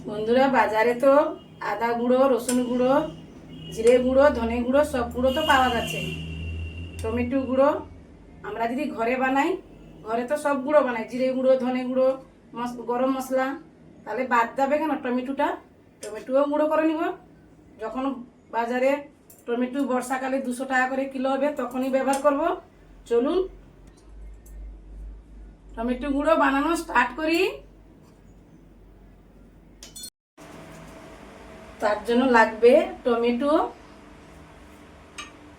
বন্ধুরা, বাজারে তো আদা গুঁড়ো, রসুন গুঁড়ো, জিরে গুঁড়ো, ধনে গুঁড়ো সব গুঁড়ো তো পাওয়া যাচ্ছে। টমেটো গুঁড়ো আমরা যদি ঘরে বানাই, ঘরে তো সব গুঁড়ো বানাই, জিরে গুঁড়ো, ধনে গুঁড়ো, গরম মশলা, তাহলে বাদ যাবে কেন টমেটোও গুঁড়ো করে নিব। যখন বাজারে টমেটো বর্ষাকালে 200 টাকা করে কিলো হবে তখনই ব্যবহার করব। চলুন টমেটো গুঁড়ো বানানো স্টার্ট করি। তার জন্য লাগবে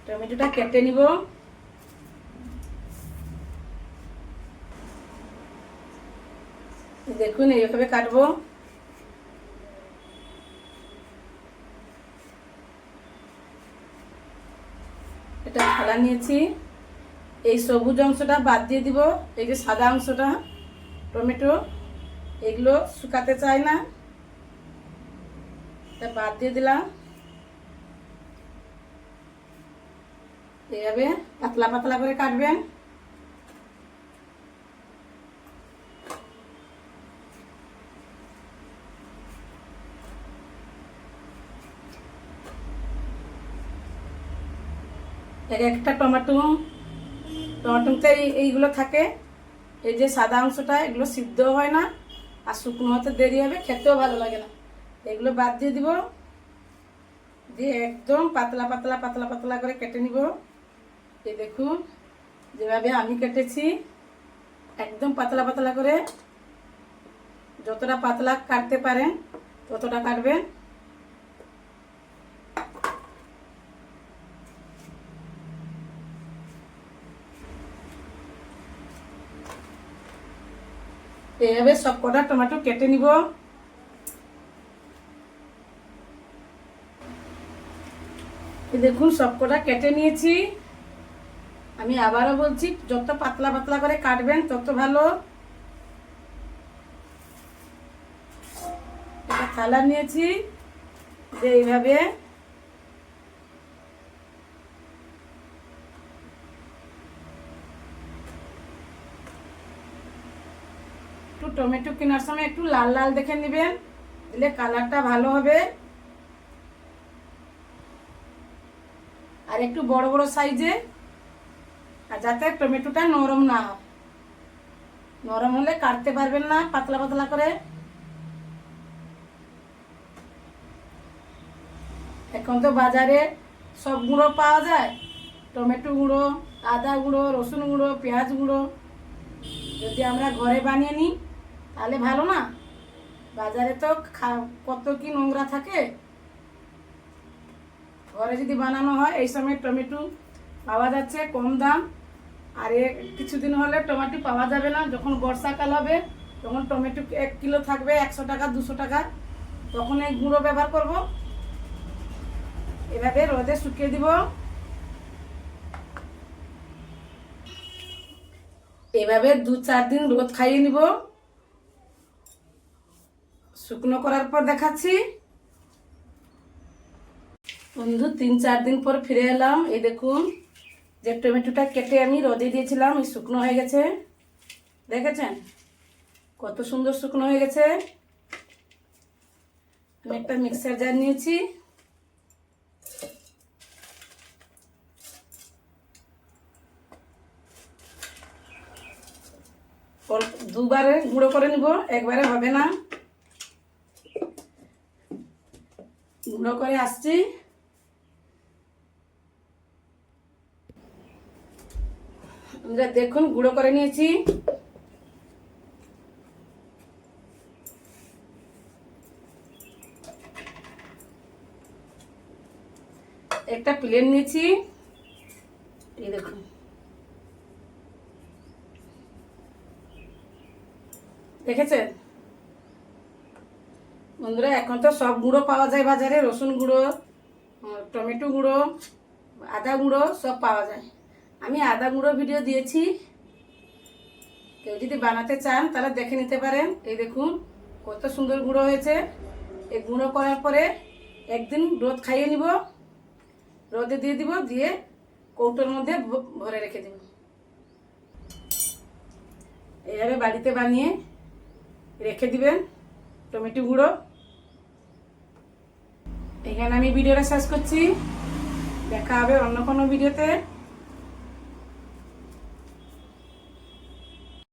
টমেটোটা কেটে নিব। দেখুন এইভাবে কাটবো। এটা থালা নিয়েছি, এই সবুজ অংশটা বাদ দিয়ে দিব। এই যে সাদা অংশটা টমেটো, এগুলো শুকাতে চাই না, এটা বাদ দিয়ে দিলাম। এইভাবে পাতলা পাতলা করে কাটবেন। এক একটা টমেটোতে এইগুলো থাকে, এই যে সাদা অংশটা, এগুলো সিদ্ধ হয় না আর শুকনো হতে দেরি হবে, খেতেও ভালো লাগে না। এগুলো বাদ দিয়ে দিব, দিয়ে একদম পাতলা পাতলা পাতলা পাতলা করে কেটে নিব। এই দেখুন যেভাবে আমি কেটেছি, একদম পাতলা পাতলা করে। যতটা পাতলা কাটতে পারেন ততটা কাটবেন। এইভাবে সব কটা টমেটো কেটে নিব। দেখুন সব কটা কেটে নিয়েছি। আমি আবারও বলছি, যত পাতলা পাতলা করে কাটবেন তত ভালো। একটা থালা নিয়েছি, যে এইভাবে একটু টমেটো কেনার সময় একটু লাল লাল দেখে নেবেন, দিলে কালারটা ভালো হবে। আর একটু বড় বড় সাইজে, আর যাতে টমেটোটা নরম না হয়। নরম হলে কাটতে পারবেন না পাতলা পাতলা করে। এখন তো বাজারে সব গুঁড়ো পাওয়া যায়, টমেটো গুঁড়ো, আদা গুঁড়ো, রসুন গুঁড়ো, পেঁয়াজ গুঁড়ো। যদি আমরা ঘরে বানিয়ে নিই তাহলে ভালো না? বাজারে তো কত কি নোংরা থাকে। ঘরে যদি বানানো হয়, এই সময় টমেটো পাওয়া যাচ্ছে কম দাম। আর কিছুদিন হলে টমেটো পাওয়া যাবে না। যখন বর্ষাকাল হবে তখন টমেটো 1 কিলো থাকবে 100 টাকা 200 টাকা, তখন এই গুঁড়ো ব্যবহার করব। এভাবে রোদে শুকিয়ে দিব। এভাবে 2-4 দিন রোদ খাইয়ে নিব। শুকনো করার পর দেখাচ্ছি। বন্ধু, 3-4 দিন পর ফিরে এলাম। এই দেখুন যে টমেটোটা কেটে আমি রোদে দিয়েছিলাম, এই শুকনো হয়ে গেছে। দেখেছেন কত সুন্দর শুকনো হয়ে গেছে। আমি একটা মিক্সার জার নিয়েছি, দুবারে গুঁড়ো করে নিব, একবারে হবে না। গুঁড়ো করে আসছি। আমরা দেখুন গুঁড়ো করে নিয়েছি। একটা প্লেন নিয়েছি, এই দেখুন। দেখেছেন বন্ধুরা, এখন তো সব গুঁড়ো পাওয়া যায় বাজারে, রসুন গুঁড়ো, টমেটো গুঁড়ো, আদা গুঁড়ো সব পাওয়া যায়। আমি আদা গুঁড়ো ভিডিও দিয়েছি, কেউ যদি বানাতে চান তাহলে দেখে নিতে পারেন। এই দেখুন কত সুন্দর গুঁড়ো হয়েছে। এই গুঁড়ো করার পরে একদিন রোদ খাইয়ে নিব, রোদে দিয়ে দিব, দিয়ে কৌটোর মধ্যে ভরে রেখে দেব। এইভাবে বাড়িতে বানিয়ে রেখে দিবেন টমেটো গুঁড়ো। এখানে আমি ভিডিওটা শেষ করছি। দেখা হবে অন্য কোনো ভিডিওতে।